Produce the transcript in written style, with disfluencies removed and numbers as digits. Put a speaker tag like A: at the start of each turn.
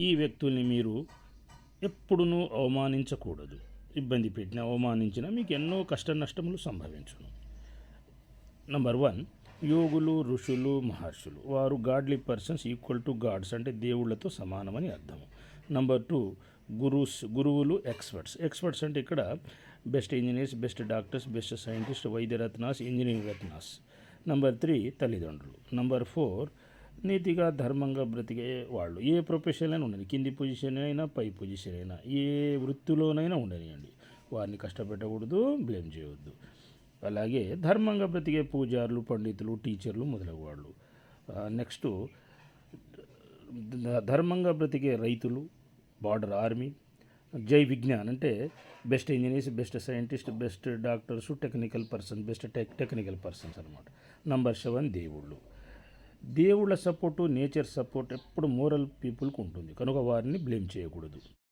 A: ఈ వ్యక్తుల్ని మీరు ఎప్పుడునూ అవమానించకూడదు. ఇబ్బంది పెట్టినా అవమానించినా మీకు ఎన్నో కష్ట నష్టములు సంభవించును. నంబర్ 1, యోగులు, ఋషులు, మహర్షులు వారు godly persons equal to gods అంటే దేవుళ్ళతో సమానమని అర్థము. నంబర్ 2, గురువులు, ఎక్స్పర్ట్స్ అంటే ఇక్కడ best engineers, best doctors, best scientist, వైద్య రత్నాస్, ఇంజనీరింగ్ రత్నాస్. నంబర్ 3, తల్లిదండ్రులు. నంబర్ 4, నీతిగా ధర్మంగా బ్రతికే వాళ్ళు. ఏ ప్రొఫెషన్ అయినా ఉండని, కింది పొజిషన్ అయినా పై పొజిషన్ అయినా ఏ వృత్తిలోనైనా ఉండనియండి, వారిని కష్టపెట్టకూడదు, బ్లేమ్ చేయవద్దు. అలాగే ధర్మంగా బ్రతికే పూజారులు, పండితులు, టీచర్లు మొదలగు వాళ్ళు. నెక్స్ట్ ధర్మంగా బ్రతికే రైతులు, బార్డర్ ఆర్మీ, జై విజ్ఞాన్ అంటే best engineers, best scientist, best doctors, technical person, best technical persons అనమాట. నంబర్ 7, దేవుళ్ళు. దేవుళ్ళ సపోర్టు, నేచర్ సపోర్ట్ ఎప్పుడు మోరల్ పీపుల్కి ఉంటుంది కనుక వారిని బ్లేమ్ చేయకూడదు.